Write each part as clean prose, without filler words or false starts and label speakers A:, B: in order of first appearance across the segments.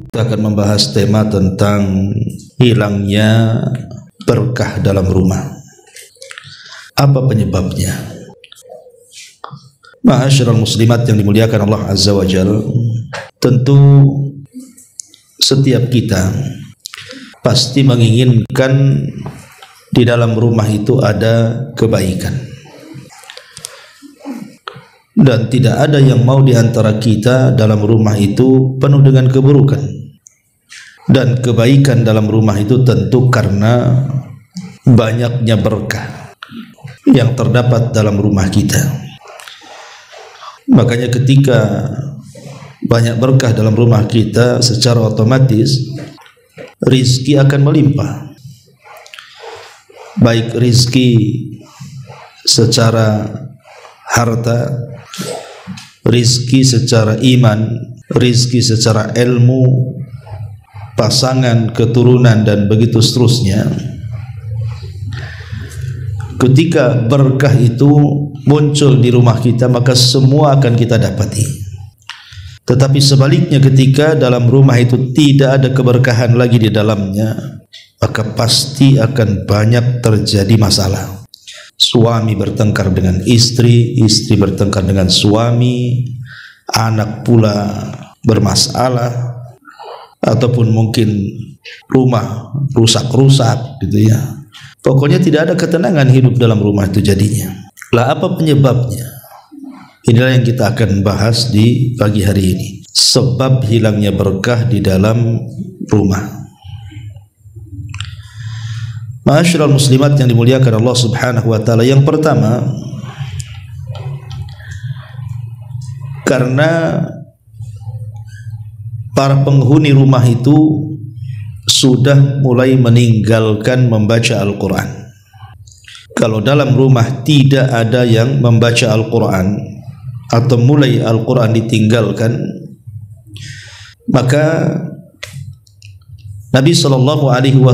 A: Kita akan membahas tema tentang hilangnya berkah dalam rumah. Apa penyebabnya? Ma'asyiral muslimat yang dimuliakan Allah Azza wa Jalla, tentu setiap kita pasti menginginkan di dalam rumah itu ada kebaikan, dan tidak ada yang mau di antara kita dalam rumah itu penuh dengan keburukan. Dan kebaikan dalam rumah itu tentu karena banyaknya berkah yang terdapat dalam rumah kita. Makanya ketika banyak berkah dalam rumah kita, secara otomatis rizki akan melimpah. Baik rizki secara harta, rizki secara iman, rizki secara ilmu, pasangan, keturunan, dan begitu seterusnya. Ketika berkah itu muncul di rumah kita, maka semua akan kita dapati. Tetapi sebaliknya, ketika dalam rumah itu tidak ada keberkahan lagi di dalamnya, maka pasti akan banyak terjadi masalah. Suami bertengkar dengan istri, istri bertengkar dengan suami, anak pula bermasalah, ataupun mungkin rumah rusak-rusak gitu ya. Pokoknya tidak ada ketenangan hidup dalam rumah itu jadinya. Lah, apa penyebabnya? Inilah yang kita akan bahas di pagi hari ini. Sebab hilangnya berkah di dalam rumah. Ma'asyiral muslimat yang dimuliakan Allah Subhanahu wa taala, yang pertama, karena para penghuni rumah itu sudah mulai meninggalkan membaca Al-Quran. Kalau dalam rumah tidak ada yang membaca Al-Quran atau mulai Al-Quran ditinggalkan, maka Nabi SAW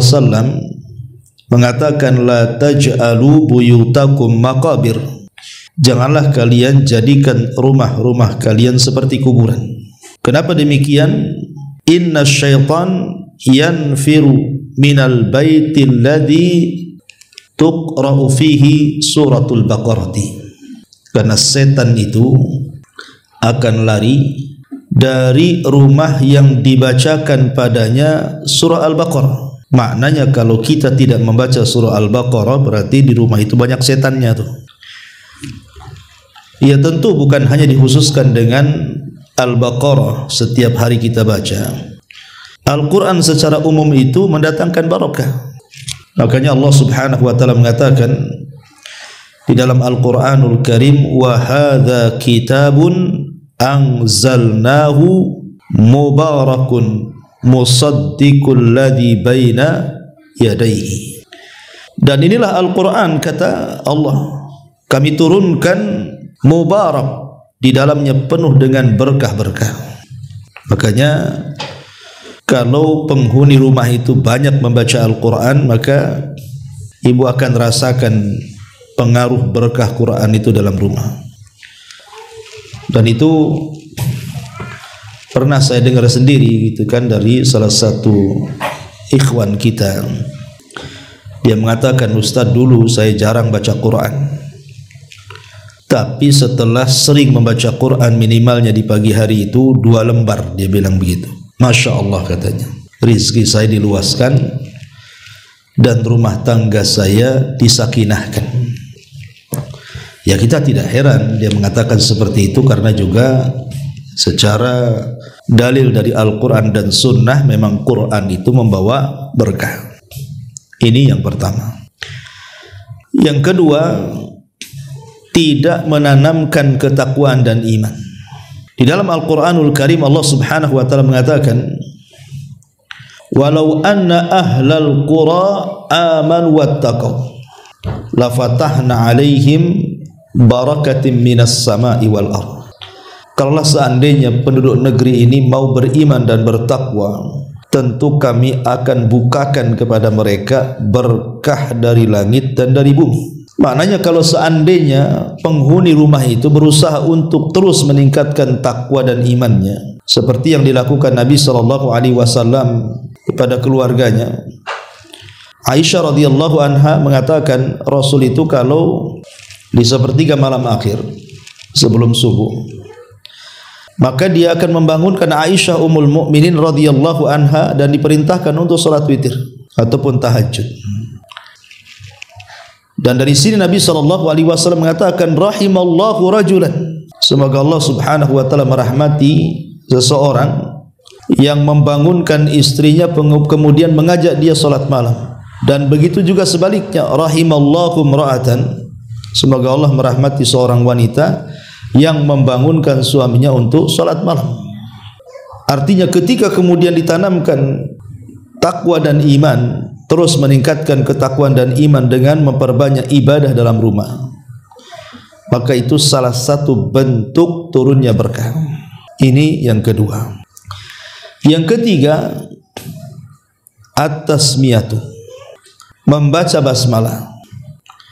A: mengatakan, la taj'alu buyutakum maqabir, janganlah kalian jadikan rumah-rumah kalian seperti kuburan. Kenapa demikian? Inna syaitan yanfiru minal baitil ladhi tuqra'u fihi suratul baqarati. Karena setan itu akan lari dari rumah yang dibacakan padanya surah Al-Baqarah. Maknanya kalau kita tidak membaca surah Al-Baqarah, berarti di rumah itu banyak setannya tuh. Ya tentu bukan hanya dikhususkan dengan Al-Baqarah setiap hari kita baca. Al-Quran secara umum itu mendatangkan barakah. Makanya Allah Subhanahu wa taala mengatakan di dalam Al-Quranul Karim, wa hadza kitabun anzalnahu mubarakun musaddiqul ladzi baina yadayhi. Dan inilah Al-Quran, kata Allah, kami turunkan mubarak, di dalamnya penuh dengan berkah-berkah. Makanya kalau penghuni rumah itu banyak membaca Al-Quran, maka ibu akan rasakan pengaruh berkah Quran itu dalam rumah. Dan itu pernah saya dengar sendiri gitu kan, dari salah satu ikhwan kita. Dia mengatakan, Ustaz, dulu saya jarang baca Quran, tapi setelah sering membaca Quran, minimalnya di pagi hari itu 2 lembar, dia bilang begitu. Masya Allah, katanya, rizki saya diluaskan dan rumah tangga saya disakinahkan. Ya, kita tidak heran dia mengatakan seperti itu, karena juga secara dalil dari Al-Quran dan Sunnah, memang Quran itu membawa berkah. Ini yang pertama. Yang kedua, tidak menanamkan ketakwaan dan iman. Di dalam Al-Quranul Karim Allah Subhanahu wa taala mengatakan, walau anna ahlal qura amanu wattaqaw la fatahna alaihim barakatim minas sama'i wal ardh. Kalaulah seandainya penduduk negeri ini mau beriman dan bertakwa, tentu kami akan bukakan kepada mereka berkah dari langit dan dari bumi. Maknanya kalau seandainya penghuni rumah itu berusaha untuk terus meningkatkan takwa dan imannya, seperti yang dilakukan Nabi SAW kepada keluarganya. Aisyah radhiyallahu anha mengatakan Rasul itu kalau di sepertiga malam akhir sebelum subuh, maka dia akan membangunkan Aisyah ummul mukminin radhiyallahu anha dan diperintahkan untuk salat witir ataupun tahajud. Dan dari sini Nabi SAW mengatakan rahimallahu rajulan, semoga Allah Subhanahu wa taala merahmati seseorang yang membangunkan istrinya kemudian mengajak dia salat malam. Dan begitu juga sebaliknya, rahimallahu imra'atan, semoga Allah merahmati seorang wanita yang membangunkan suaminya untuk salat malam. Artinya ketika kemudian ditanamkan takwa dan iman, terus meningkatkan ketakwaan dan iman dengan memperbanyak ibadah dalam rumah, maka itu salah satu bentuk turunnya berkah. Ini yang kedua. Yang ketiga, at-tasmiyatu, membaca basmalah.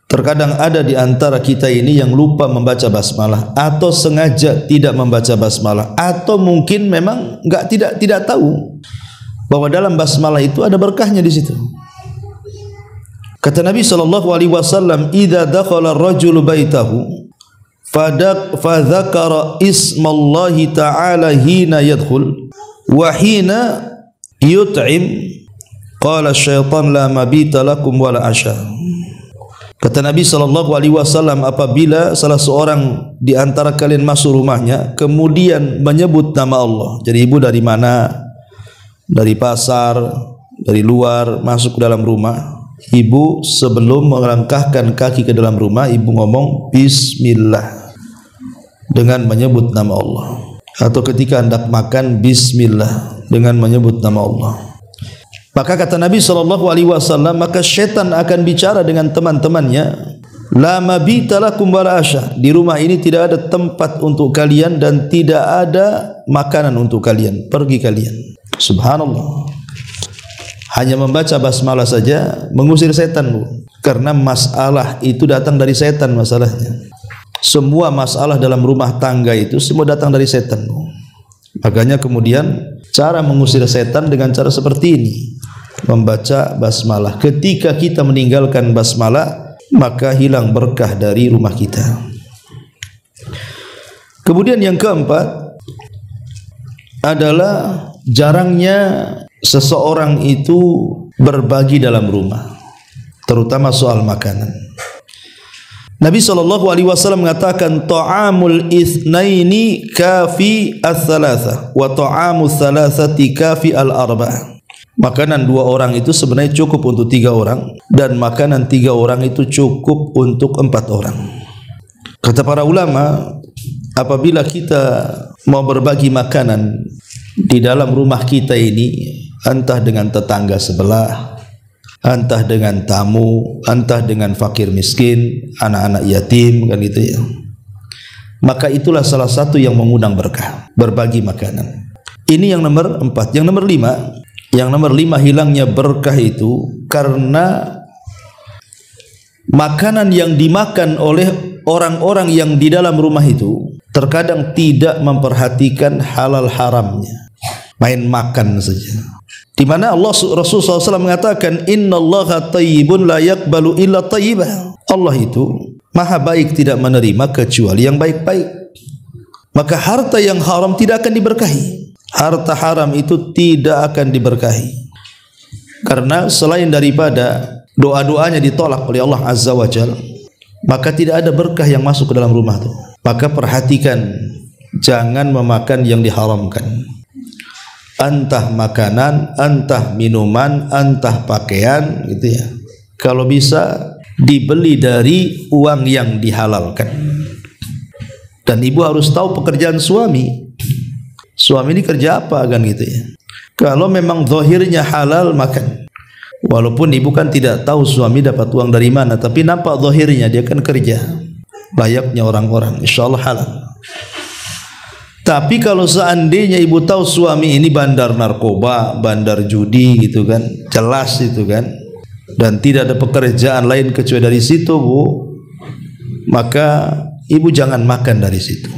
A: Terkadang ada di antara kita ini yang lupa membaca basmalah, atau sengaja tidak membaca basmalah, atau mungkin memang tidak tahu bahwa dalam basmalah itu ada berkahnya di situ. Kata Nabi SAW, "Idza dakhala ar-rajulu baitahu fadzakara ismallahi ta'ala hina yadkhul wa hina yut'im qala syaitan la mabita lakum wala asya." Kata Nabi SAW, apabila salah seorang di antara kalian masuk rumahnya kemudian menyebut nama Allah. Jadi ibu dari mana? Dari pasar, dari luar masuk ke dalam rumah. Ibu sebelum melangkahkan kaki ke dalam rumah, ibu ngomong bismillah dengan menyebut nama Allah. Atau ketika hendak makan, bismillah dengan menyebut nama Allah. Maka kata Nabi SAW, maka syaitan akan bicara dengan teman-temannya, la mabita lakum wala asya, di rumah ini tidak ada tempat untuk kalian dan tidak ada makanan untuk kalian, pergi kalian. Subhanallah. Hanya membaca basmalah saja mengusir setan, Bu. Karena masalah itu datang dari setan masalahnya. Semua masalah dalam rumah tangga itu semua datang dari setan, Bu. Makanya kemudian cara mengusir setan dengan cara seperti ini, membaca basmalah. Ketika kita meninggalkan basmalah, maka hilang berkah dari rumah kita. Kemudian yang keempat adalah jarangnya seseorang itu berbagi dalam rumah, terutama soal makanan. Nabi SAW mengatakan ta'amul itsnaini kafi ats-tsalatsa wa ta'amu ats-tsalatsati kafi al-arba'ah. Makanan dua orang itu sebenarnya cukup untuk tiga orang, dan makanan tiga orang itu cukup untuk 4 orang. Kata para ulama, apabila kita mau berbagi makanan di dalam rumah kita ini, entah dengan tetangga sebelah, entah dengan tamu, entah dengan fakir miskin, anak-anak yatim, kan gitu ya, maka itulah salah satu yang mengundang berkah, berbagi makanan. Ini yang nomor 4. Yang nomor 5, hilangnya berkah itu karena makanan yang dimakan oleh orang-orang yang di dalam rumah itu terkadang tidak memperhatikan halal haramnya, main makan saja. Di mana Rasulullah SAW mengatakan, innallaha thayyibun la yaqbalu illa thayyibah. Allah itu maha baik, tidak menerima kecuali yang baik-baik. Maka harta yang haram tidak akan diberkahi. Harta haram itu tidak akan diberkahi, karena selain daripada doa-doanya ditolak oleh Allah Azza wa Jalla, maka tidak ada berkah yang masuk ke dalam rumah itu. Maka perhatikan, jangan memakan yang diharamkan. Entah makanan, entah minuman, entah pakaian, gitu ya. Kalau bisa dibeli dari uang yang dihalalkan. Dan ibu harus tahu pekerjaan suami. Suami ini kerja apa, kan gitu ya. Kalau memang zahirnya halal, makan. Walaupun ibu kan tidak tahu suami dapat uang dari mana, tapi nampak zahirnya dia kan kerja layaknya orang-orang, insyaallah halal. Tapi kalau seandainya ibu tahu suami ini bandar narkoba, bandar judi gitu kan, jelas itu kan, dan tidak ada pekerjaan lain kecuali dari situ, Bu, maka ibu jangan makan dari situ.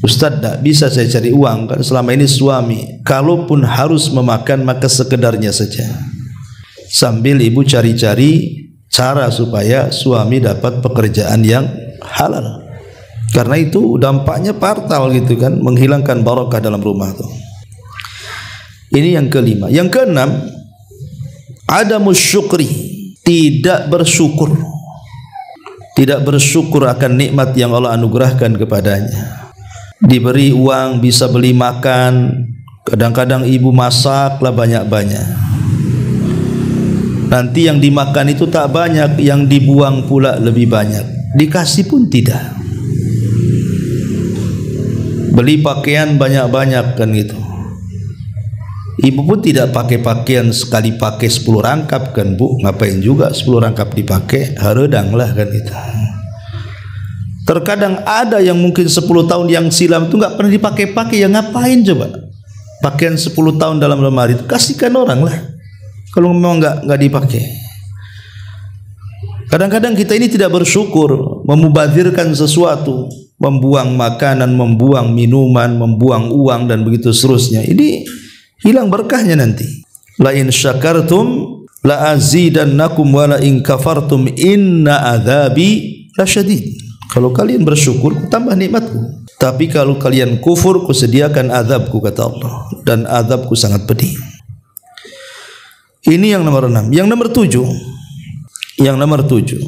A: Ustaz, tak bisa saya cari uang, kan selama ini suami. Kalaupun harus memakan, maka sekedarnya saja. Sambil ibu cari-cari cara supaya suami dapat pekerjaan yang halal. Karena itu dampaknya fatal gitu kan, menghilangkan barakah dalam rumah tuh. Ini yang kelima. Yang keenam, adamus syukri, tidak bersyukur. Tidak bersyukur akan nikmat yang Allah anugerahkan kepadanya. Diberi uang bisa beli makan, kadang-kadang ibu masaklah banyak-banyak. Nanti yang dimakan itu tak banyak, yang dibuang pula lebih banyak. Dikasih pun tidak. Beli pakaian banyak-banyak kan gitu. Ibu pun tidak pakai pakaian sekali pakai 10 rangkap kan bu. Ngapain juga 10 rangkap dipakai, haredang lah kan itu. Terkadang ada yang mungkin 10 tahun yang silam itu nggak pernah dipakai-pakai, ya ngapain coba? Pakaian 10 tahun dalam lemari itu kasihkan orang lah. Kalau memang nggak dipakai. Kadang-kadang kita ini tidak bersyukur, memubazirkan sesuatu, membuang makanan, membuang minuman, membuang uang dan begitu seterusnya. Ini hilang berkahnya nanti. La in syakartum la azidannakum wa la in kafartum inna adzabi lasyadid. Kalau kalian bersyukur, ku tambah nikmatku. Tapi kalau kalian kufur, ku sediakan azabku, kata Allah. Dan azabku sangat pedih. Ini yang nomor 6. Yang nomor 7. Yang nomor 7.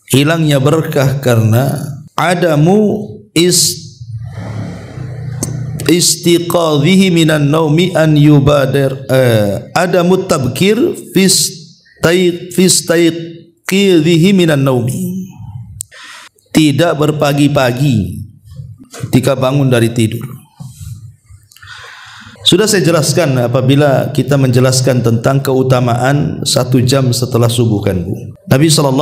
A: Hilangnya berkah karena adamu istiqadhihi minan naumi an yubadir. Adamu tabkir fistaiqidhihi minan naumi. Tidak berpagi-pagi ketika bangun dari tidur. Sudah saya jelaskan apabila kita menjelaskan tentang keutamaan 1 jam setelah subuh kan bu. Nabi SAW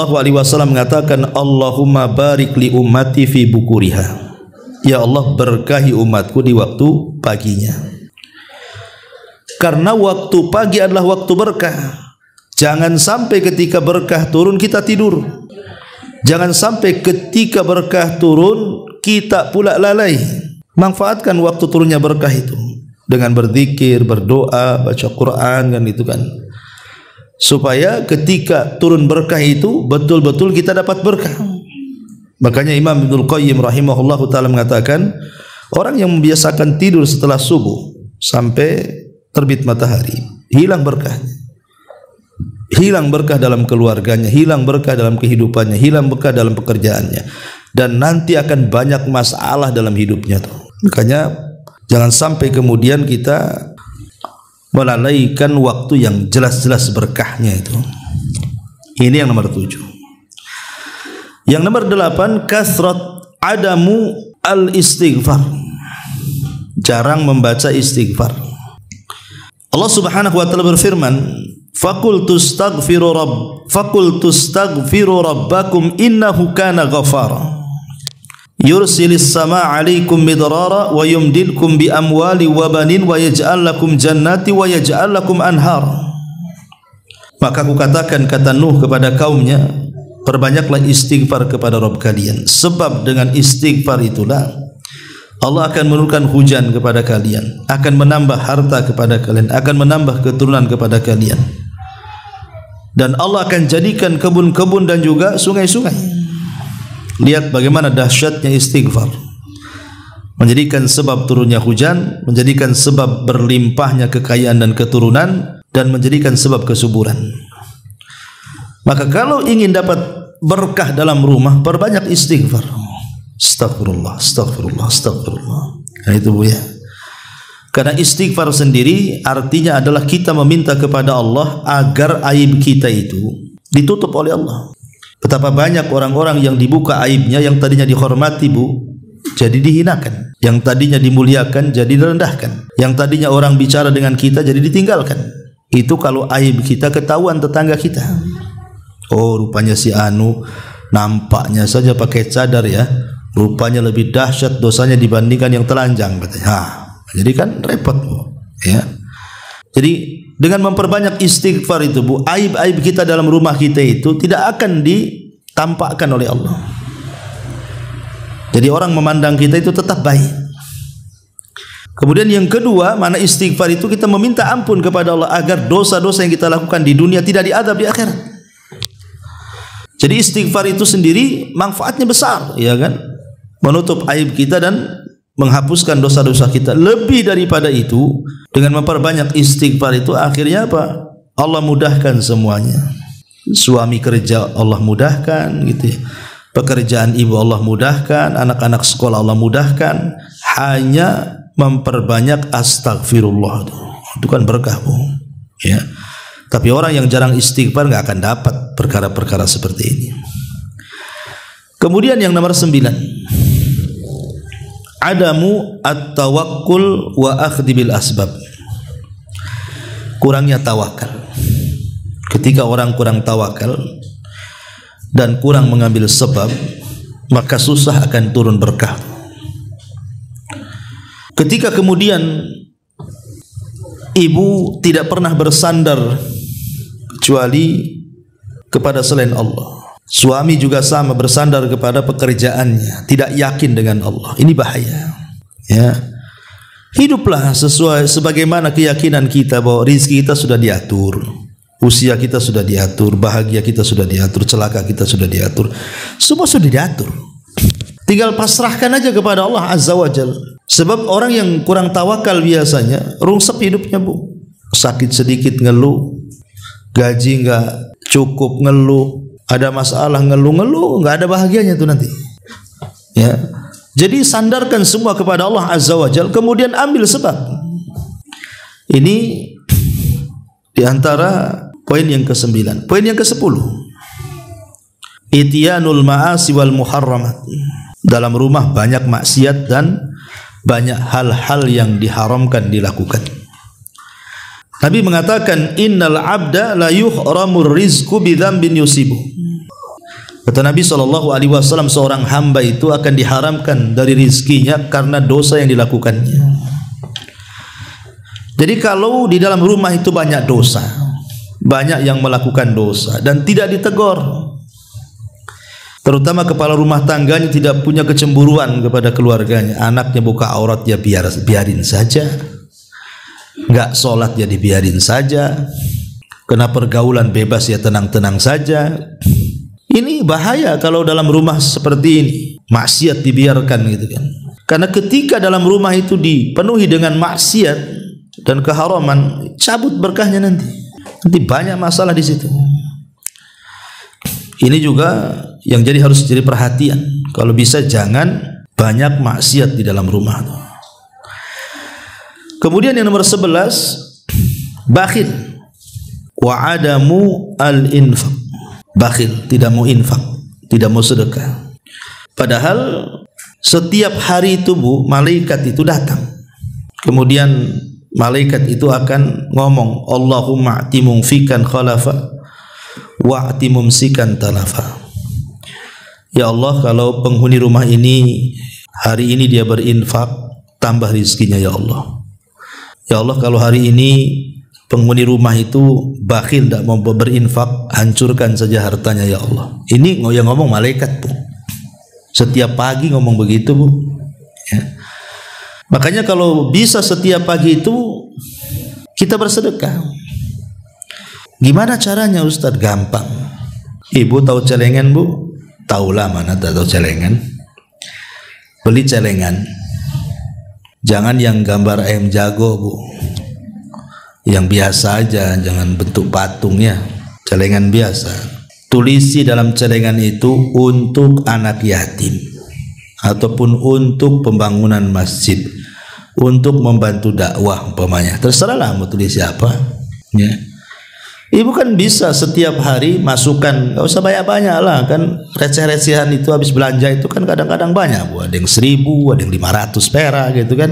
A: mengatakan, Allahumma barik li ummati fi bukuriha. Ya Allah, berkahi umatku di waktu paginya. Karena waktu pagi adalah waktu berkah. Jangan sampai ketika berkah turun kita tidur. Jangan sampai ketika berkah turun kita pula lalai. Manfaatkan waktu turunnya berkah itu dengan berzikir, berdoa, baca Quran kan itu kan. Supaya ketika turun berkah itu betul-betul kita dapat berkah. Makanya Imam Ibnul Qayyim rahimahullahu taala mengatakan, orang yang membiasakan tidur setelah subuh sampai terbit matahari, hilang berkahnya. Hilang berkah dalam keluarganya, hilang berkah dalam kehidupannya, hilang berkah dalam pekerjaannya, dan nanti akan banyak masalah dalam hidupnya tuh. Makanya jangan sampai kemudian kita melalaikan waktu yang jelas-jelas berkahnya itu. Ini yang nomor 7. Yang nomor 8, kasrat adamu al-istighfar. Jarang membaca istighfar. Allah Subhanahu wa taala berfirman, Fakultu staghfiru rabbakum innahu kana ghafara yursilis samaa alaikum midrara wa yumdilkum bi amwali wa banin wa yaj'al lakum jannati wa yaj'al lakum anhar. Maka aku katakan, kata Nuh kepada kaumnya, perbanyaklah istighfar kepada Rabb kalian, sebab dengan istighfar itulah Allah akan menurunkan hujan kepada kalian, akan menambah harta kepada kalian, akan menambah keturunan kepada kalian. Dan Allah akan jadikan kebun-kebun dan juga sungai-sungai. Lihat bagaimana dahsyatnya istighfar. Menjadikan sebab turunnya hujan, menjadikan sebab berlimpahnya kekayaan dan keturunan, dan menjadikan sebab kesuburan. Maka kalau ingin dapat berkah dalam rumah, perbanyak istighfar. Astagfirullah, astagfirullah, astagfirullah. Nah itu bu ya. Karena istighfar sendiri artinya adalah kita meminta kepada Allah agar aib kita itu ditutup oleh Allah. Betapa banyak orang-orang yang dibuka aibnya, yang tadinya dihormati bu, jadi dihinakan. Yang tadinya dimuliakan jadi direndahkan. Yang tadinya orang bicara dengan kita jadi ditinggalkan. Itu kalau aib kita ketahuan tetangga kita. Oh rupanya si Anu nampaknya saja pakai cadar ya, rupanya lebih dahsyat dosanya dibandingkan yang telanjang katanya. Jadi kan repot bu, ya. Jadi dengan memperbanyak istighfar itu bu, aib-aib kita dalam rumah kita itu tidak akan ditampakkan oleh Allah. Jadi orang memandang kita itu tetap baik. Kemudian yang kedua, mana istighfar itu kita meminta ampun kepada Allah agar dosa-dosa yang kita lakukan di dunia tidak diadab di akhirat. Jadi istighfar itu sendiri manfaatnya besar, ya kan? Menutup aib kita dan menghapuskan dosa-dosa kita. Lebih daripada itu, dengan memperbanyak istighfar itu akhirnya apa? Allah mudahkan semuanya. Suami kerja Allah mudahkan, gitu ya. Pekerjaan ibu Allah mudahkan, anak-anak sekolah Allah mudahkan. Hanya memperbanyak astagfirullah itu kan berkah, Bu. Ya. Tapi orang yang jarang istighfar nggak akan dapat perkara-perkara seperti ini. Kemudian yang nomor 9, adamu at-tawakkul wa akhdhi bil asbab. Kurangnya tawakal. Ketika orang kurang tawakal dan kurang mengambil sebab, maka susah akan turun berkah. Ketika kemudian ibu tidak pernah bersandar kecuali kepada selain Allah, suami juga sama, bersandar kepada pekerjaannya, tidak yakin dengan Allah. Ini bahaya. Ya, hiduplah sesuai sebagaimana keyakinan kita bahwa rizki kita sudah diatur, usia kita sudah diatur, bahagia kita sudah diatur, celaka kita sudah diatur, semua sudah diatur. Tinggal pasrahkan aja kepada Allah Azza wa Jalla. Sebab orang yang kurang tawakal biasanya rungsep hidupnya, Bu. Sakit sedikit ngeluh, gaji nggak cukup ngeluh, ada masalah ngeluh, nggak ada bahagianya tuh nanti. Ya, jadi sandarkan semua kepada Allah Azza wa Jalla, kemudian ambil sebab. Ini diantara poin yang ke-9. Poin yang ke-10, ityanul ma'asi wal muharramat. Dalam rumah banyak maksiat dan banyak hal-hal yang diharamkan dilakukan. Nabi mengatakan, innal abda la yuhramur rizqu bidzambin yusibu. Kata Nabi SAW, seorang hamba itu akan diharamkan dari rizkinya karena dosa yang dilakukannya. Jadi kalau di dalam rumah itu banyak dosa, banyak yang melakukan dosa dan tidak ditegur, terutama kepala rumah tangganya tidak punya kecemburuan kepada keluarganya, anaknya buka aurat ya biarin saja, nggak sholat ya dibiarin saja, kena pergaulan bebas ya tenang-tenang saja. Ini bahaya kalau dalam rumah seperti ini maksiat dibiarkan, gitu kan. Karena ketika dalam rumah itu dipenuhi dengan maksiat dan keharaman, cabut berkahnya nanti banyak masalah di situ. Ini juga yang harus jadi perhatian. Kalau bisa jangan banyak maksiat di dalam rumah. Kemudian yang nomor 11, bakhil wa adamu al-infaq. Bakhil, tidak mau infak, tidak mau sedekah. Padahal setiap hari itu, Bu, malaikat itu datang. Kemudian malaikat itu akan ngomong, Allahumma a'ti mumfikan khalafa wa'ti mumsikan talafa. Ya Allah, kalau penghuni rumah ini hari ini dia berinfak, tambah rizkinya ya Allah. Ya Allah, kalau hari ini penghuni rumah itu bakhil, tidak mau berinfak, hancurkan saja hartanya ya Allah. Ini yang ngomong malaikat, Bu. Setiap pagi ngomong begitu, Bu. Ya. Makanya kalau bisa setiap pagi itu kita bersedekah. Gimana caranya, Ustadz? Gampang. Ibu tahu celengan, Bu? Tahulah, mana tak tahu celengan. Beli celengan. Jangan yang gambar ayam jago, Bu. Yang biasa aja, jangan bentuk patungnya. Celengan biasa. Tulisi dalam celengan itu untuk anak yatim, ataupun untuk pembangunan masjid, untuk membantu dakwah umpamanya. Terserahlah mau tulis siapa. Ya. Ibu kan bisa setiap hari masukkan, nggak usah banyak-banyak lah, kan receh-recehan itu habis belanja itu kan kadang-kadang banyak, Bu. Ada yang 1.000, ada yang 500 perak gitu kan.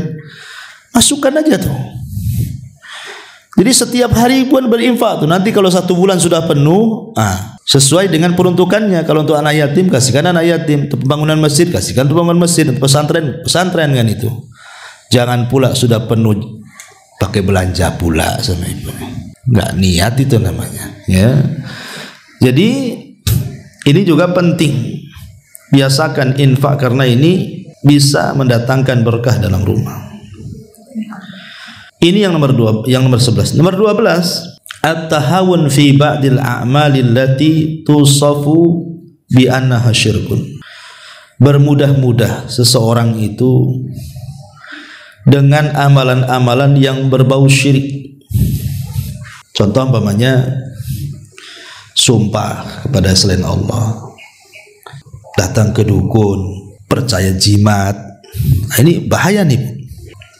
A: Masukkan aja tuh. Jadi setiap hari pun berinfak tuh. Nanti kalau 1 bulan sudah penuh, sesuai dengan peruntukannya. Kalau untuk anak yatim, kasihkan anak yatim. Untuk pembangunan masjid, kasihkan untuk pembangunan masjid. Untuk pesantren kan itu. Jangan pula sudah penuh pakai belanja pula sama ibu. Nggak niat itu namanya, ya. Jadi ini juga penting, biasakan infak karena ini bisa mendatangkan berkah dalam rumah. Ini yang nomor 11. Nomor 12, at-tahawun fi ba'dil a'malil lati tusafu bi annaha syirkun. Bermudah-mudah seseorang itu dengan amalan-amalan yang berbau syirik. Contoh umpamanya sumpah kepada selain Allah, datang ke dukun, percaya jimat. Nah, ini bahaya nih,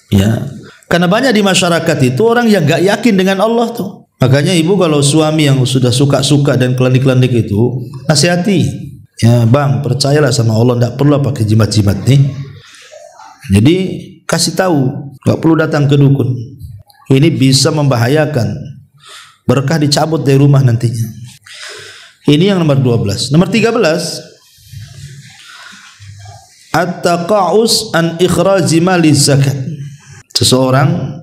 A: ya. Karena banyak di masyarakat itu orang yang gak yakin dengan Allah tuh. Makanya ibu kalau suami yang sudah suka-suka dan klenik-klenik itu, nasihati, ya bang, percayalah sama Allah, gak perlu pakai jimat-jimat nih. Jadi kasih tahu, gak perlu datang ke dukun. Ini bisa membahayakan, berkah dicabut dari rumah nantinya. Ini yang nomor 12. Nomor 13, at-taqa'us an ikhraji mali zakat. Seseorang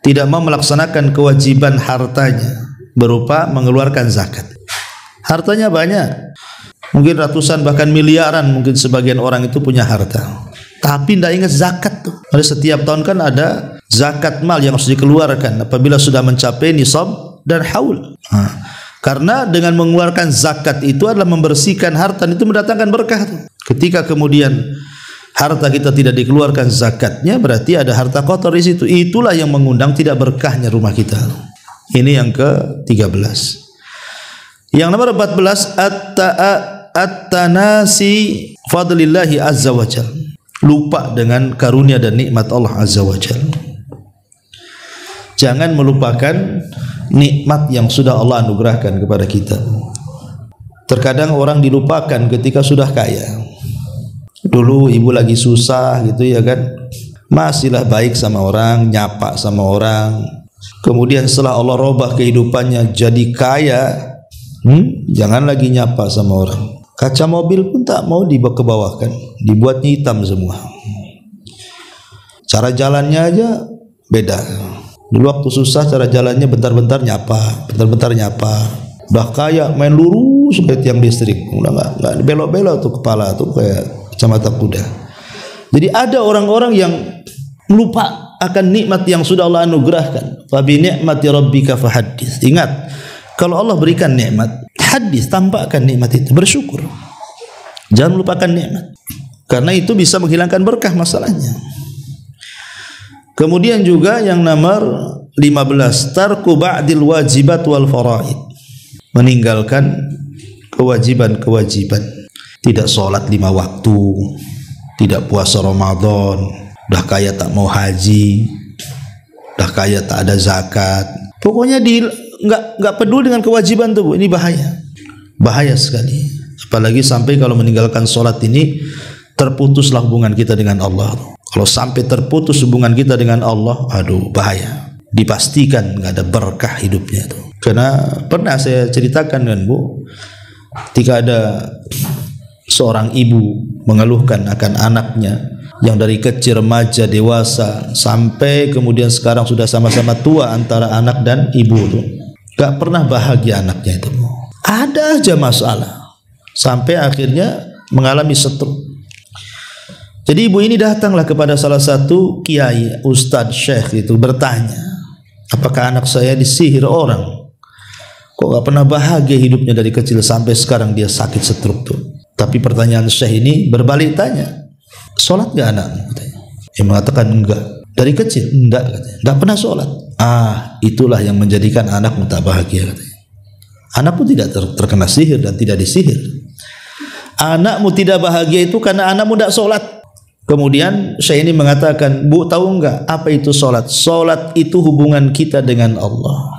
A: tidak mau melaksanakan kewajiban hartanya berupa mengeluarkan zakat. Hartanya banyak, mungkin ratusan bahkan miliaran, mungkin sebagian orang itu punya harta, tapi tidak ingat zakat tuh. Pada setiap tahun kan ada zakat mal yang harus dikeluarkan apabila sudah mencapai nisab dan haul. Karena dengan mengeluarkan zakat itu adalah membersihkan harta, itu mendatangkan berkah tuh. Ketika kemudian harta kita tidak dikeluarkan zakatnya, berarti ada harta kotor di situ. Itulah yang mengundang tidak berkahnya rumah kita. Ini yang ke-13. Yang nomor 14, at-tanasi fadlillahi azza wa jalla. Lupa dengan karunia dan nikmat Allah azza wa jalla. Jangan melupakan nikmat yang sudah Allah anugerahkan kepada kita. Terkadang orang dilupakan ketika sudah kaya. Dulu ibu lagi susah gitu ya kan, masihlah baik sama orang, nyapa sama orang. Kemudian setelah Allah robah kehidupannya jadi kaya, jangan lagi nyapa sama orang. Kaca mobil pun tak mau dibawahkan, dibuatnya hitam semua. Cara jalannya aja beda. Dulu waktu susah cara jalannya bentar-bentar nyapa, bentar-bentar nyapa. Udah kaya main lurus seperti tiang listrik, udah nggak belok-belok tuh kepala tuh kayak kacamata kuda. Jadi ada orang-orang yang lupa akan nikmat yang sudah Allah anugerahkan. Fa bi ni'mati rabbika fahaddits. Ingat, kalau Allah berikan nikmat, hadis, tampakkan nikmat itu, bersyukur. Jangan lupakan nikmat, karena itu bisa menghilangkan berkah masalahnya. Kemudian juga yang nomor 15, tarku ba'dil wajibat wal faraid. Meninggalkan kewajiban-kewajiban. Tidak sholat 5 waktu, tidak puasa Ramadan, dah kaya tak mau haji, dah kaya tak ada zakat. Pokoknya nggak peduli dengan kewajiban tuh, Bu. Ini bahaya sekali. Apalagi sampai kalau meninggalkan sholat ini terputuslah hubungan kita dengan Allah. Kalau sampai terputus hubungan kita dengan Allah, aduh bahaya. Dipastikan nggak ada berkah hidupnya tuh. Karena pernah saya ceritakan dengan Bu, ketika ada seorang ibu mengeluhkan akan anaknya yang dari kecil, remaja, dewasa, sampai kemudian sekarang sudah sama-sama tua antara anak dan ibu tuh, gak pernah bahagia anaknya itu. Ada aja masalah, sampai akhirnya mengalami stroke. Jadi ibu ini datanglah kepada salah satu kiai, ustadz, syekh itu, bertanya, apakah anak saya disihir orang? Kok gak pernah bahagia hidupnya dari kecil sampai sekarang dia sakit stroke tuh. Tapi pertanyaan syekh ini berbalik tanya, sholat gak anakmu? Dia mengatakan enggak. Dari kecil enggak, katanya. Enggak pernah sholat. Itulah yang menjadikan anakmu tak bahagia, katanya. Anakmu tidak terkena sihir dan tidak disihir. Anakmu tidak bahagia itu karena anakmu tidak sholat. Kemudian syekh ini mengatakan, Bu, tahu enggak apa itu sholat? Sholat itu hubungan kita dengan Allah.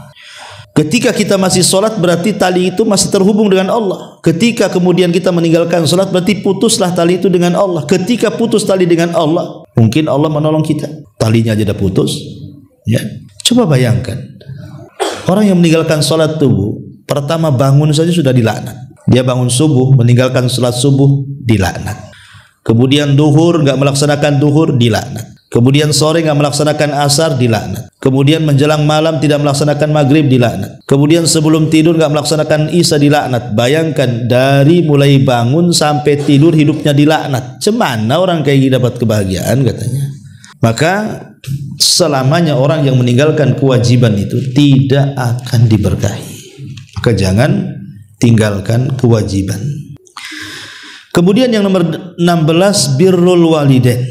A: Ketika kita masih sholat berarti tali itu masih terhubung dengan Allah. Ketika kemudian kita meninggalkan sholat berarti putuslah tali itu dengan Allah. Ketika putus tali dengan Allah, mungkin Allah menolong kita. Talinya aja dah putus, ya. Coba bayangkan, orang yang meninggalkan sholat tubuh, pertama bangun saja sudah dilaknat. Dia bangun subuh, meninggalkan sholat subuh, dilaknat. Kemudian duhur, nggak melaksanakan duhur, dilaknat. Kemudian sore nggak melaksanakan asar, dilaknat. Kemudian menjelang malam tidak melaksanakan maghrib, dilaknat. Kemudian sebelum tidur nggak melaksanakan isya, dilaknat. Bayangkan dari mulai bangun sampai tidur hidupnya dilaknat. Cemana orang kayak gini dapat kebahagiaan, katanya. Maka selamanya orang yang meninggalkan kewajiban itu tidak akan diberkahi. Maka jangan tinggalkan kewajiban. Kemudian yang nomor 16, birrul walidain,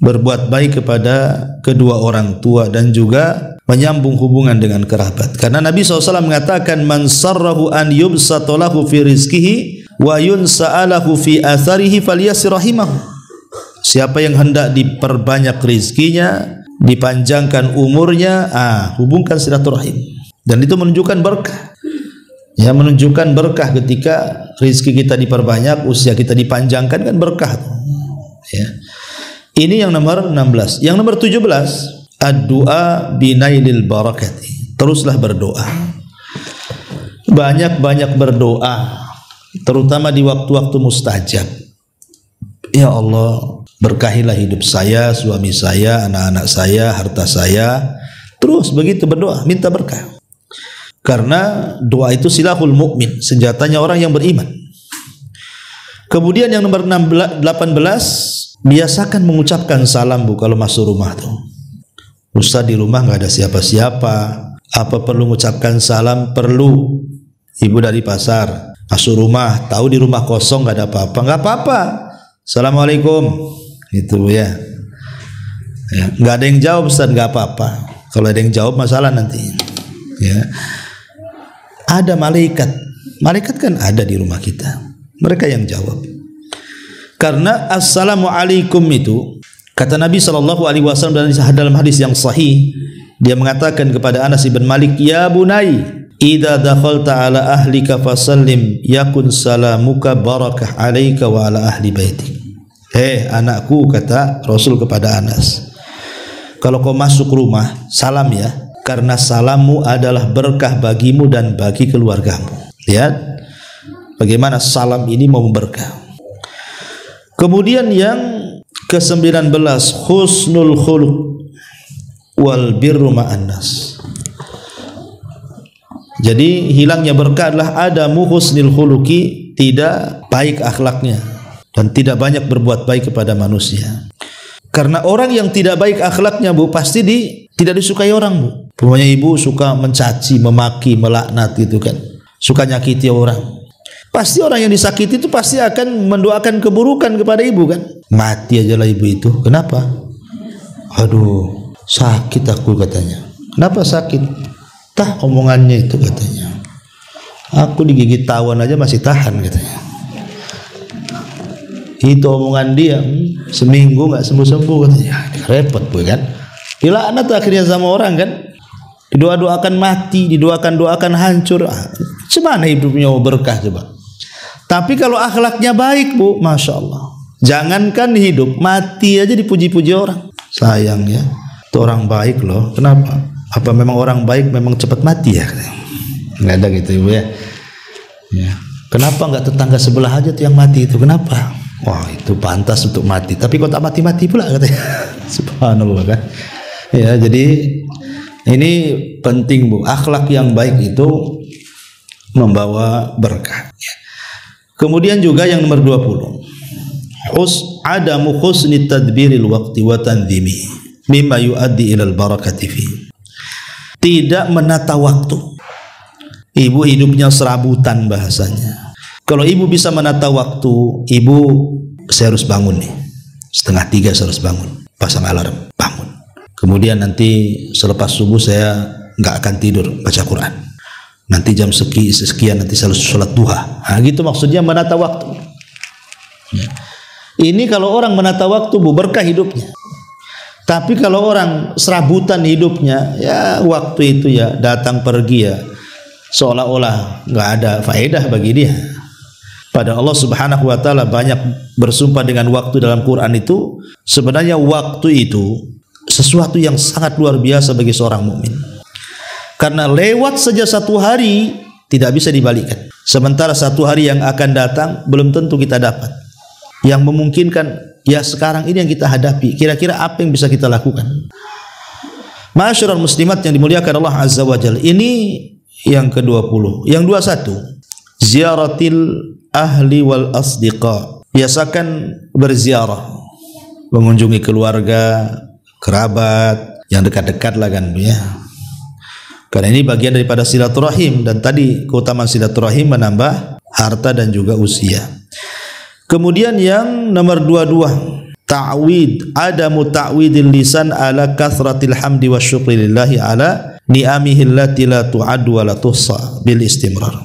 A: berbuat baik kepada kedua orang tua dan juga menyambung hubungan dengan kerabat. Karena Nabi SAW mengatakan, man sarrahu an yubsatalahu fi rizkihi wa yunsa'alahu fi atharihi falyasir rahimahu. Siapa yang hendak diperbanyak rizkinya, dipanjangkan umurnya, hubungkan silaturahim. Dan itu menunjukkan berkah. Ya, menunjukkan berkah ketika rizki kita diperbanyak, usia kita dipanjangkan, kan berkah. Ya. Ini yang nomor 16. Yang nomor 17, ad-du'a binailil barakati. Teruslah berdoa. Banyak-banyak berdoa, terutama di waktu-waktu mustajab. Ya Allah, berkahilah hidup saya, suami saya, anak-anak saya, harta saya. Terus begitu berdoa, minta berkah. Karena doa itu silahul mukmin, senjatanya orang yang beriman. Kemudian yang nomor 18, biasakan mengucapkan salam Bu kalau masuk rumah tuh. Ustaz, di rumah nggak ada siapa-siapa, apa perlu mengucapkan salam? Perlu. Ibu dari pasar masuk rumah, tahu di rumah kosong nggak ada apa-apa, nggak apa-apa. Assalamualaikum, itu ya. Nggak ada yang jawab Ustaz, nggak apa-apa. Kalau ada yang jawab masalah nanti. Ya. Ada malaikat kan ada di rumah kita, mereka yang jawab. Karena assalamualaikum itu, kata Nabi SAW dalam hadis yang sahih, dia mengatakan kepada Anas bin Malik, ya bunai, idza dakhalta ala ahlika fasallim yakun salamuka barakah alaika wa ala ahli baitik. Hei anakku, kata Rasul kepada Anas, kalau kau masuk rumah, salam ya, karena salammu adalah berkah bagimu dan bagi keluargamu. Lihat bagaimana salam ini mau berkah. Kemudian yang ke-19, husnul khuluq wal birru ma'an nas. Jadi hilangnya berkah adalah adamu husnul khuluqi, tidak baik akhlaknya dan tidak banyak berbuat baik kepada manusia. Karena orang yang tidak baik akhlaknya Bu, pasti tidak disukai orang Bu. Pokoknya ibu suka mencaci, memaki, melaknat gitu kan, suka nyakiti orang. Pasti orang yang disakiti itu pasti akan mendoakan keburukan kepada ibu kan. Mati aja lah ibu itu. Kenapa? Aduh, sakit aku katanya. Kenapa sakit? Tah omongannya itu katanya. Aku digigit tawon aja masih tahan katanya. Itu omongan dia, seminggu nggak sembuh-sembuh katanya. Repot Bu kan. Dilaknat akhirnya sama orang kan. Didoa-doakan mati, didoakan hancur. Cemana hidupnya berkah coba. Tapi kalau akhlaknya baik Bu, masya Allah. Jangankan hidup, mati aja dipuji-puji orang. Sayang ya, itu orang baik loh. Kenapa? Apa memang orang baik memang cepat mati ya? Nggak ada gitu Ibu ya. Ya. Kenapa nggak tetangga sebelah aja tuh yang mati itu? Kenapa? Wah itu pantas untuk mati. Tapi kok tak mati-mati pula katanya. Subhanallah kan. Ya jadi ini penting Bu, akhlak yang baik itu membawa berkah. Kemudian juga yang nomor 20, adamu husni tadbiril waqti wa tanzimi mimma yuaddi ilal barakati fi. Tidak menata waktu. Ibu hidupnya serabutan bahasanya. Kalau ibu bisa menata waktu, ibu, saya harus bangun nih 2:30 saya harus bangun, pasang alarm, bangun. Kemudian nanti selepas subuh saya nggak akan tidur, baca Quran. Nanti jam sekian nanti saya harus sholat duha. Nah, gitu maksudnya menata waktu. Ya. Ini kalau orang menata waktu Bu, berkah hidupnya. Tapi kalau orang serabutan hidupnya, ya waktu itu ya datang pergi ya, seolah-olah nggak ada faedah bagi dia. Pada Allah Subhanahu wa taala banyak bersumpah dengan waktu dalam Quran itu. Sebenarnya waktu itu sesuatu yang sangat luar biasa bagi seorang mukmin. Karena lewat saja satu hari tidak bisa dibalikkan. Sementara satu hari yang akan datang belum tentu kita dapat. Yang memungkinkan ya sekarang ini yang kita hadapi. Kira-kira apa yang bisa kita lakukan? Ma'asyiral muslimat yang dimuliakan Allah Azza wa Jalla. Ini yang ke-20. Yang 21, ziaratil ahli wal asdiqa. Biasakan berziarah, mengunjungi keluarga, kerabat, yang dekat-dekat lah kan ya. Karena ini bagian daripada silaturahim, dan tadi keutamaan silaturahim menambah harta dan juga usia. Kemudian yang nomor 22, ta'wid, adamu ta'widil lisan ala kathratil hamdi wa syukri lillahi ala ni'amihi allati la tu'addu wa la tuhsa bil istimrar.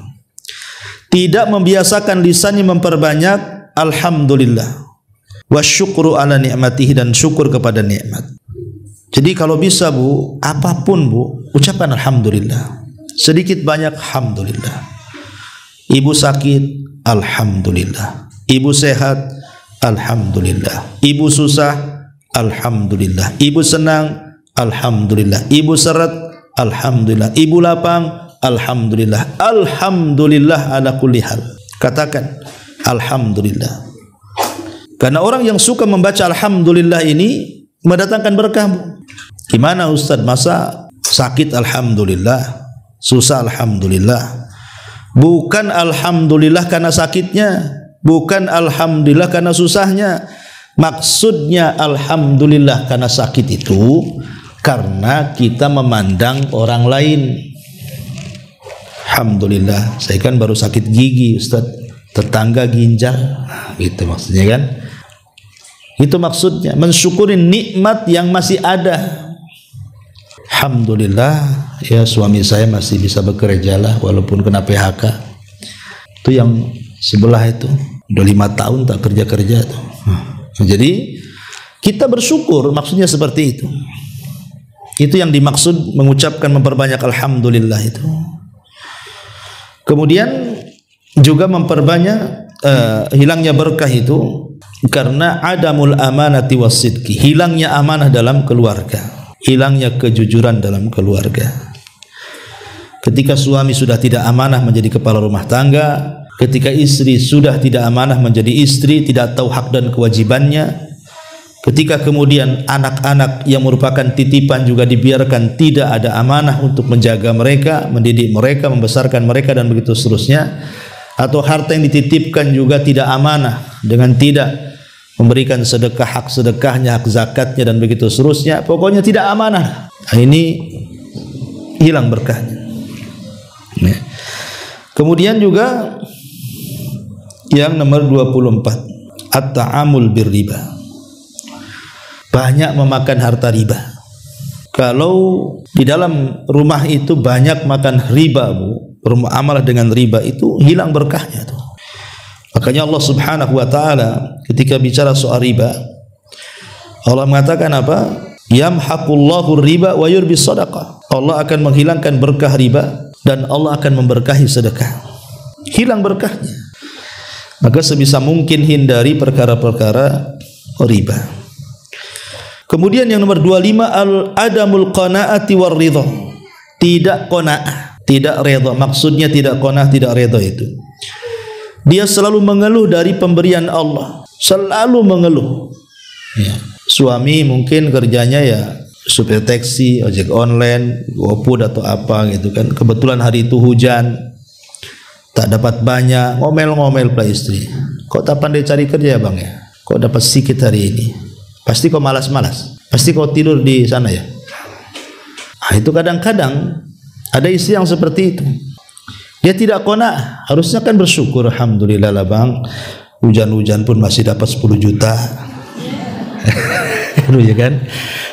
A: Tidak membiasakan lisannya memperbanyak alhamdulillah wa syukru ala ni'matihi, dan syukur kepada nikmat. Jadi kalau bisa Bu, apapun Bu, ucapkan alhamdulillah. Sedikit banyak alhamdulillah. Ibu sakit, alhamdulillah. Ibu sehat, alhamdulillah. Ibu susah, alhamdulillah. Ibu senang, alhamdulillah. Ibu seret, alhamdulillah. Ibu lapang, alhamdulillah. Alhamdulillah ala kulli hal. Katakan alhamdulillah. Karena orang yang suka membaca alhamdulillah ini mendatangkan berkah. Gimana Ustaz, masa sakit alhamdulillah, susah alhamdulillah? Bukan alhamdulillah karena sakitnya, bukan alhamdulillah karena susahnya. Maksudnya alhamdulillah karena sakit itu karena kita memandang orang lain. Alhamdulillah, saya kan baru sakit gigi Ustaz, tetangga ginjal, gitu maksudnya kan. Itu maksudnya mensyukuri nikmat yang masih ada. Alhamdulillah ya, suami saya masih bisa bekerja lah walaupun kena PHK. Itu yang sebelah itu udah 5 tahun tak kerja-kerja tuh. Jadi kita bersyukur, maksudnya seperti itu. Itu yang dimaksud mengucapkan memperbanyak alhamdulillah itu. Kemudian juga memperbanyak hilangnya berkah itu karena adamul amanati wasidqi, hilangnya amanah dalam keluarga, hilangnya kejujuran dalam keluarga. Ketika suami sudah tidak amanah menjadi kepala rumah tangga, ketika istri sudah tidak amanah menjadi istri, tidak tahu hak dan kewajibannya, ketika kemudian anak-anak yang merupakan titipan juga dibiarkan tidak ada amanah untuk menjaga mereka, mendidik mereka, membesarkan mereka, dan begitu seterusnya, atau harta yang dititipkan juga tidak amanah dengan tidak memberikan sedekah, hak sedekahnya, hak zakatnya, dan begitu seterusnya, pokoknya tidak amanah. Nah, ini hilang berkahnya. Nah, kemudian juga yang nomor 24, at-ta'amul birriba, banyak memakan harta riba. Kalau di dalam rumah itu banyak makan riba Bu, bermuamalah dengan riba, itu hilang berkahnya tuh. Makanya Allah Subhanahu wa taala ketika bicara soal riba, Allah mengatakan apa? Yamhaqullahu riba wa yurbis sadaqah. Allah akan menghilangkan berkah riba dan Allah akan memberkahi sedekah. Hilang berkahnya. Maka sebisa mungkin hindari perkara-perkara riba. Kemudian yang nomor 25, al-adamul qanaati war ridha. Tidak qanaah, tidak redha. Maksudnya tidak qanaah, tidak redha itu dia selalu mengeluh dari pemberian Allah, selalu mengeluh. Ya. Suami mungkin kerjanya ya supir taksi, ojek online, GoFood atau apa gitu kan. Kebetulan hari itu hujan, tak dapat banyak, ngomel-ngomel pula istri. Kok tak pandai cari kerja ya Bang ya? Kok dapat sedikit hari ini? Pasti kau malas-malas. Pasti kau tidur di sana ya. Nah, itu kadang-kadang ada istri yang seperti itu. Dia tidak qanaah, harusnya kan bersyukur, alhamdulillah lah Bang, hujan-hujan pun masih dapat 10 juta. Ya kan?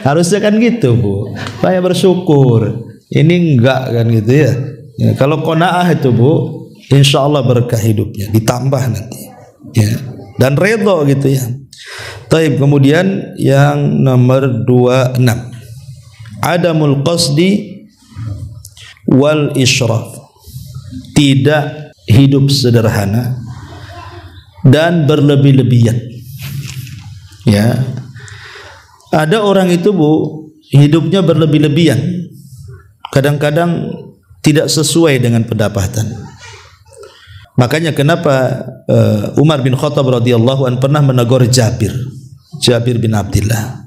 A: Harusnya kan gitu Bu, banyak bersyukur. Ini enggak kan gitu ya. Ya, kalau qanaah itu Bu, insya Allah berkah hidupnya, ditambah nanti. Ya, dan redha gitu ya. Taib. Kemudian yang nomor 26, adamul qasdi wal israf. Tidak hidup sederhana dan berlebih-lebihan. Ya, ada orang itu Bu, hidupnya berlebih-lebihan, kadang-kadang tidak sesuai dengan pendapatan. Makanya kenapa Umar bin Khattab radhiyallahu anhu pernah menegur Jabir bin Abdullah.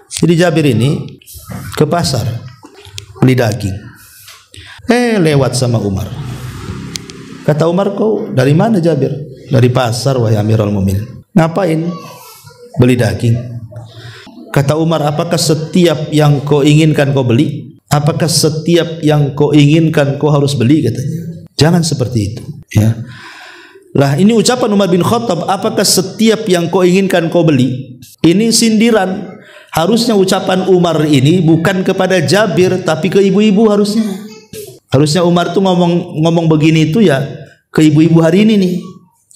A: Jadi Jabir ini ke pasar beli daging. Lewat sama Umar. Kata Umar, kau dari mana Jabir? Dari pasar wahai Amirul Mukminin. Ngapain? Beli daging. Kata Umar, apakah setiap yang kau inginkan kau beli? Apakah setiap yang kau inginkan kau harus beli, katanya. Jangan seperti itu, ya. Lah, ini ucapan Umar bin Khattab, apakah setiap yang kau inginkan kau beli? Ini sindiran. Harusnya ucapan Umar ini bukan kepada Jabir, tapi ke ibu-ibu harusnya. Harusnya Umar tuh ngomong begini itu ya ke ibu-ibu hari ini nih.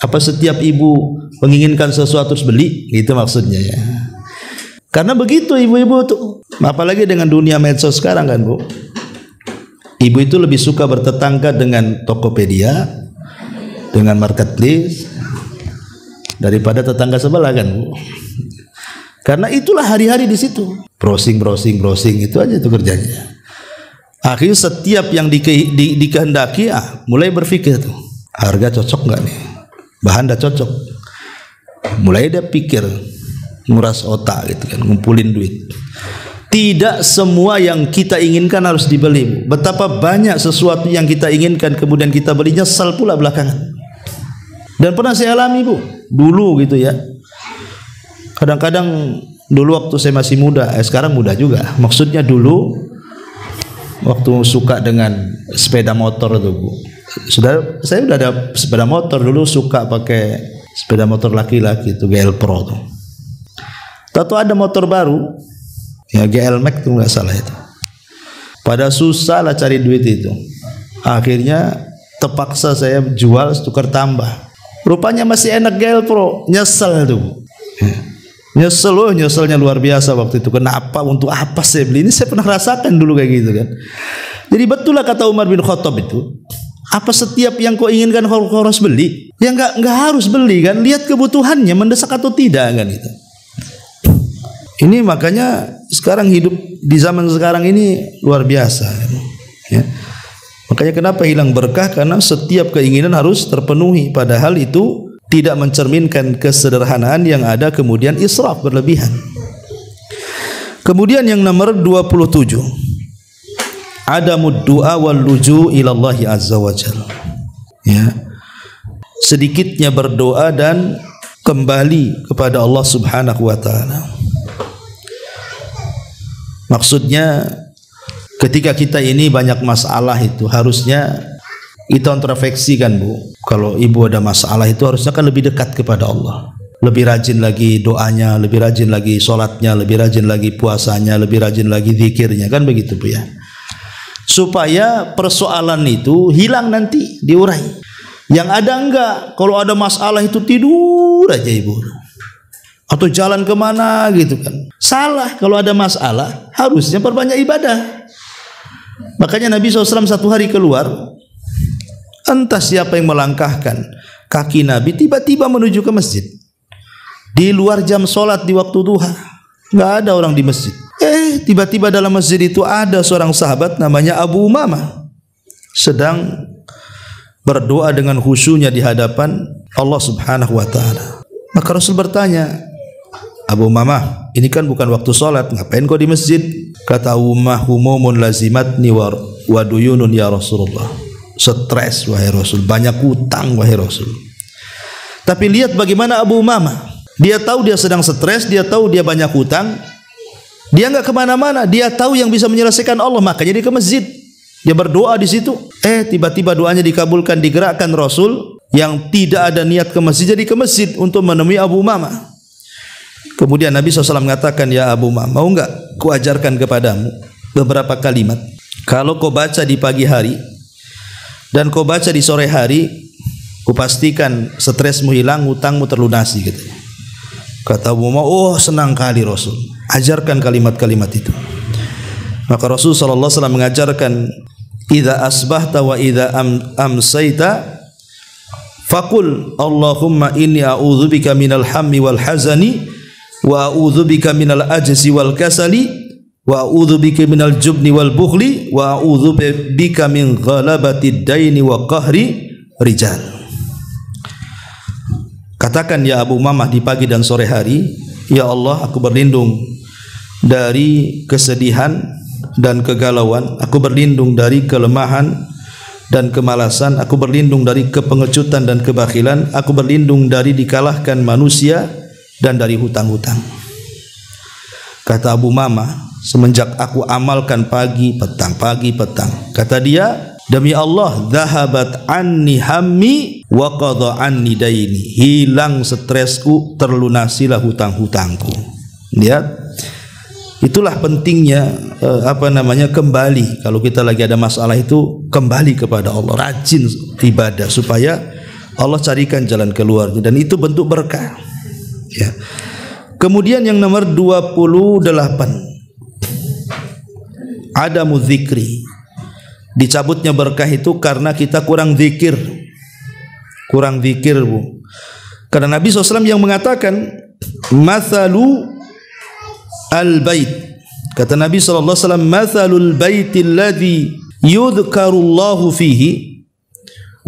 A: Apa setiap ibu menginginkan sesuatu harus beli? Gitu maksudnya ya. Karena begitu ibu-ibu tuh. Apalagi dengan dunia medsos sekarang kan, Bu. Ibu itu lebih suka bertetangga dengan Tokopedia, dengan marketplace, daripada tetangga sebelah kan, Bu. Karena itulah hari-hari di situ. Browsing itu aja itu kerjanya. Akhirnya setiap yang dikehendaki, mulai berpikir tuh, harga cocok nggak nih? Bahan dah cocok. Mulai dia pikir, nguras otak gitu kan, ngumpulin duit. Tidak semua yang kita inginkan harus dibeli. Betapa banyak sesuatu yang kita inginkan kemudian kita beli, nyesal pula belakangan. Dan pernah saya alami, Bu, dulu gitu ya. Kadang-kadang dulu waktu saya masih muda, sekarang muda juga. Maksudnya dulu waktu suka dengan sepeda motor tuh, Bu. Saya udah ada sepeda motor dulu, suka pakai sepeda motor laki-laki itu GL Pro tuh. Tahu ada motor baru, ya GL Max tuh nggak salah itu. Pada susah lah cari duit itu. Akhirnya terpaksa saya jual tukar tambah. Rupanya masih enak GL Pro, nyesel tuh. Nyeselnya luar biasa waktu itu. Kenapa, untuk apa saya beli ini? Saya pernah rasakan dulu kayak gitu kan. Jadi betul lah kata Umar bin Khattab itu, apa setiap yang kau inginkan kau harus beli? Ya nggak harus beli kan. Lihat kebutuhannya mendesak atau tidak kan itu. Ini makanya sekarang hidup di zaman sekarang ini luar biasa kan? Ya. Makanya kenapa hilang berkah? Karena setiap keinginan harus terpenuhi, padahal itu tidak mencerminkan kesederhanaan yang ada, kemudian israf berlebihan. Kemudian yang nomor 27, adamud du'a wal luju' ila Allah azza wa jalla. Ya. Sedikitnya berdoa dan kembali kepada Allah Subhanahu wa taala. Maksudnya ketika kita ini banyak masalah itu harusnya kita introspeksi kan, Bu. Kalau ibu ada masalah itu harusnya kan lebih dekat kepada Allah. Lebih rajin lagi doanya, lebih rajin lagi sholatnya, lebih rajin lagi puasanya, lebih rajin lagi zikirnya, kan begitu, Bu ya. Supaya persoalan itu hilang nanti, diurai. Yang ada enggak, kalau ada masalah itu tidur aja ibu. Atau jalan kemana gitu kan. Salah, kalau ada masalah harusnya perbanyak ibadah. Makanya Nabi SAW satu hari keluar, entah siapa yang melangkahkan kaki Nabi tiba-tiba menuju ke masjid di luar jam sholat di waktu duha, nggak ada orang di masjid. Tiba-tiba dalam masjid itu ada seorang sahabat namanya Abu Umamah sedang berdoa dengan khusyunya di hadapan Allah Subhanahu wa taala. Maka Rasul bertanya, Abu Umamah, ini kan bukan waktu sholat, ngapain kau di masjid? Kata Abu Umamah, humumun lazimatni wa duyunun ya Rasulullah. Stres wahai Rasul, banyak utang wahai Rasul. Tapi lihat bagaimana Abu Umamah, dia tahu dia sedang stres, dia tahu dia banyak utang, dia nggak kemana-mana, dia tahu yang bisa menyelesaikan Allah, makanya dia ke masjid, dia berdoa di situ. Tiba-tiba doanya dikabulkan, digerakkan Rasul yang tidak ada niat ke masjid jadi ke masjid untuk menemui Abu Umamah. Kemudian Nabi SAW mengatakan, ya Abu Umamah, mau nggak ku ajarkan kepadamu beberapa kalimat, kalau kau baca di pagi hari dan kau baca di sore hari, kupastikan stresmu hilang, hutangmu terlunasi gitu. Kata Abu Umamah, oh senang kali Rasul, ajarkan kalimat-kalimat itu. Maka Rasul sallallahu alaihi wasallam mengajarkan, idza asbahta wa idza amsayta faqul Allahumma inni a'udzubika minal hammi wal hazani wa a'udzubika minal ajzi wal kasali wa a'udzubika minal jubni wal bukhli wa a'udzubika min ghalabatid daini wa qahri rijal. Katakan ya Abu Umamah di pagi dan sore hari, ya Allah, aku berlindung dari kesedihan dan kegalauan, aku berlindung dari kelemahan dan kemalasan, aku berlindung dari kepengecutan dan kebakhilan, aku berlindung dari dikalahkan manusia dan dari hutang-hutang. Kata Abu Mama, semenjak aku amalkan pagi petang, kata dia, demi Allah, dhahabat anni hammi wa qadha anni daini. Hilang stresku, terlunasilah hutang-hutangku. Lihat, itulah pentingnya kembali. Kalau kita lagi ada masalah itu, kembali kepada Allah, rajin ibadah supaya Allah carikan jalan keluarnya, dan itu bentuk berkah. Ya. Kemudian yang nomor 28, adamu dzikri. Dicabutnya berkah itu karena kita kurang zikir, Bu. Karena Nabi SAW yang mengatakan, mathalu al-bait. Kata Nabi SAW, mathalul baitil ladzi yudhkarullahu fihi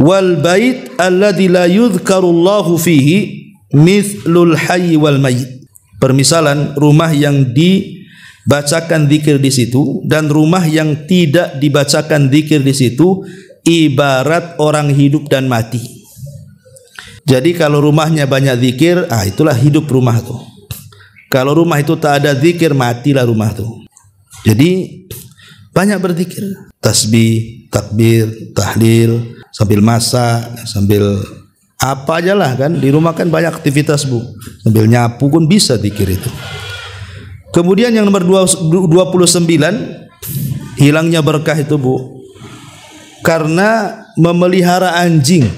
A: wal bait alladzi la yudhkarullahu fihi mithlul hayy wal mayyit. Permisalan rumah yang dibacakan zikir di situ dan rumah yang tidak dibacakan zikir di situ ibarat orang hidup dan mati. Jadi kalau rumahnya banyak zikir, itulah hidup rumah tuh. Kalau rumah itu tak ada zikir, matilah rumah tuh. Jadi banyak berzikir, tasbih, takbir, tahlil, sambil masak, sambil apa aja lah kan. Di rumah kan banyak aktivitas, Bu. Sambil nyapu pun bisa zikir itu. Kemudian yang nomor 29, hilangnya berkah itu, Bu, karena memelihara anjing.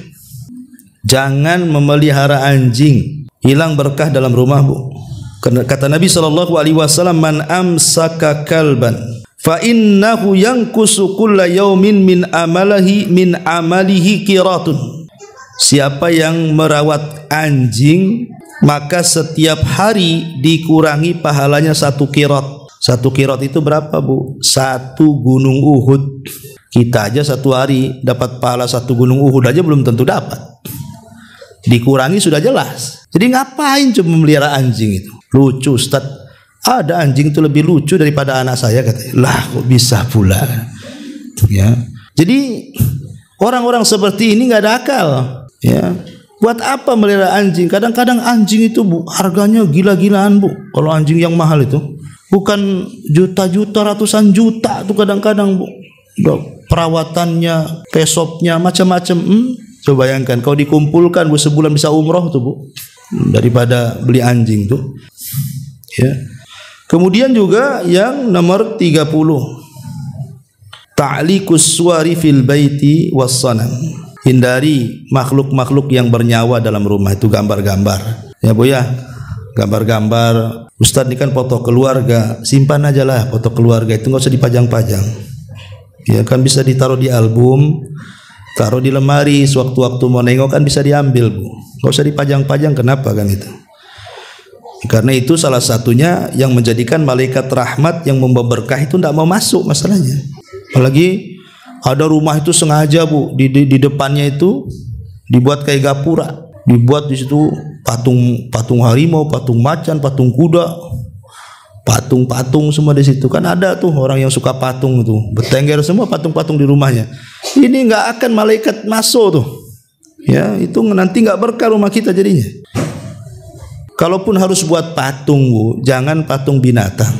A: Jangan memelihara anjing, hilang berkah dalam rumah, Bu. Kata Nabi SAW, man amsaka kalban fa innahu yankusu kulla yaumin min amalihi qiratun. Siapa yang merawat anjing, maka setiap hari dikurangi pahalanya 1 qirat. 1 qirat itu berapa, Bu? 1 gunung Uhud. Kita aja 1 hari dapat pahala 1 gunung Uhud aja belum tentu dapat. Dikurangi sudah jelas. Jadi ngapain cuma memelihara anjing itu? Lucu, Ustaz. Ada anjing itu lebih lucu daripada anak saya, katanya. Lah, kok bisa pula? Ya. Jadi orang-orang seperti ini nggak ada akal. Ya, buat apa melihara anjing? Kadang-kadang anjing itu, Bu, harganya gila-gilaan, Bu. Kalau anjing yang mahal itu bukan juta-juta, ratusan juta tuh kadang-kadang, Bu. Perawatannya, pesopnya, macam-macam. Coba bayangkan kalau dikumpulkan, Bu, sebulan bisa umroh tuh, Bu, daripada beli anjing tuh. Ya. Kemudian juga yang nomor 30, ta'liqus suwari fil baiti was sanam. Hindari makhluk-makhluk yang bernyawa dalam rumah itu, gambar-gambar. Ya, Bu, ya. Gambar-gambar. Ustaz, ini kan foto keluarga, simpan aja lah foto keluarga itu, nggak usah dipajang-pajang. Ya kan, bisa ditaruh di album, taruh di lemari, sewaktu-waktu mau nengok kan bisa diambil, Bu. Nggak usah dipajang-pajang. Kenapa kan itu? Karena itu salah satunya yang menjadikan malaikat rahmat yang membawa berkah itu tidak mau masuk masalahnya. Apalagi ada rumah itu sengaja, Bu, di depannya itu dibuat kayak gapura, dibuat di situ patung harimau, patung macan, patung kuda, patung semua di situ. Kan ada tuh orang yang suka patung itu, bertengger semua patung-patung di rumahnya. Ini nggak akan malaikat masuk tuh. Ya, itu nanti nggak berkah rumah kita jadinya. Kalaupun harus buat patung, Bu, jangan patung binatang.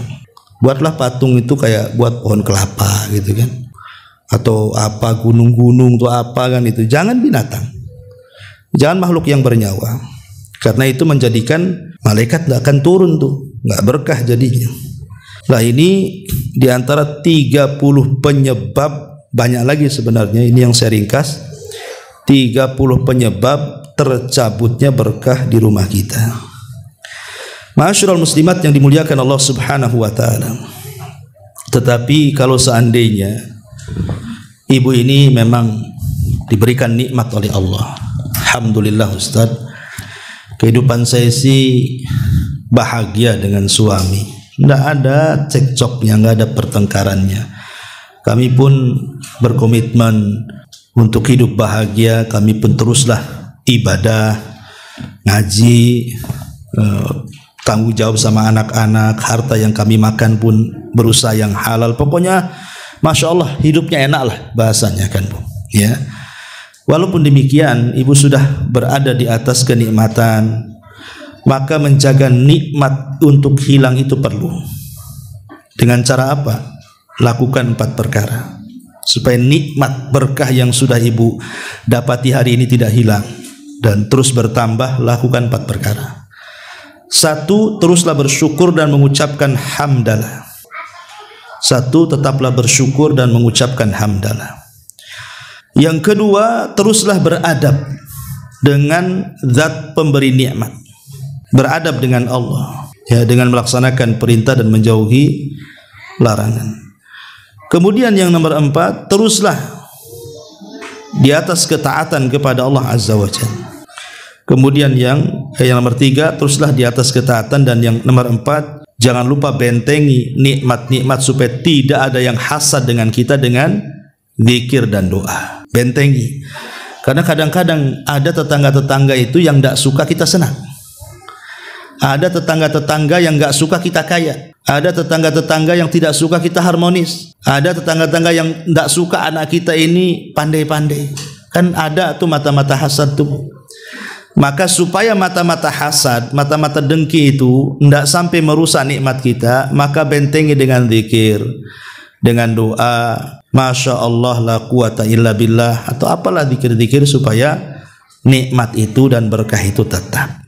A: Buatlah patung itu kayak buat pohon kelapa gitu kan. Atau apa, gunung-gunung tuh apa kan itu. Jangan binatang. Jangan makhluk yang bernyawa. Karena itu menjadikan malaikat tidak akan turun tuh, nggak berkah jadinya. Nah, ini diantara 30 penyebab, banyak lagi sebenarnya, ini yang saya ringkas. 30 penyebab tercabutnya berkah di rumah kita. Ma'asyiral muslimat yang dimuliakan Allah Subhanahu wa taala. Tetapi kalau seandainya ibu ini memang diberikan nikmat oleh Allah, alhamdulillah, Ustaz, kehidupan saya sih bahagia dengan suami, tidak ada cekcoknya, nggak ada pertengkarannya. Kami pun berkomitmen untuk hidup bahagia. Kami pun teruslah ibadah, ngaji, tanggung jawab sama anak-anak. Harta yang kami makan pun berusaha yang halal. Pokoknya Masya Allah, hidupnya enak lah bahasanya kan, Bu. Ya. Walaupun demikian, ibu sudah berada di atas kenikmatan, maka menjaga nikmat untuk hilang itu perlu. Dengan cara apa? Lakukan 4 perkara supaya nikmat berkah yang sudah ibu dapati hari ini tidak hilang dan terus bertambah. Lakukan 4 perkara. 1, teruslah bersyukur dan mengucapkan hamdalah. 1, tetaplah bersyukur dan mengucapkan hamdalah. Yang kedua, teruslah beradab dengan zat pemberi nikmat. Beradab dengan Allah, ya, dengan melaksanakan perintah dan menjauhi larangan. Kemudian yang nomor 4, teruslah di atas ketaatan kepada Allah Azza wa Jalla. Kemudian yang nomor 3, teruslah di atas ketaatan. Dan yang nomor 4, jangan lupa bentengi nikmat-nikmat supaya tidak ada yang hasad dengan kita dengan zikir dan doa. Bentengi. Karena kadang-kadang ada tetangga-tetangga itu yang tidak suka kita senang. Ada tetangga-tetangga yang enggak suka kita kaya. Ada tetangga-tetangga yang tidak suka kita harmonis. Ada tetangga-tetangga yang enggak suka anak kita ini pandai-pandai. Kan ada tuh mata-mata hasad tuh. Maka supaya mata-mata hasad, mata-mata dengki itu enggak sampai merusak nikmat kita, maka bentengi dengan zikir, dengan doa, Masya Allah la quwata illa billah, atau apalah zikir-zikir supaya nikmat itu dan berkah itu tetap.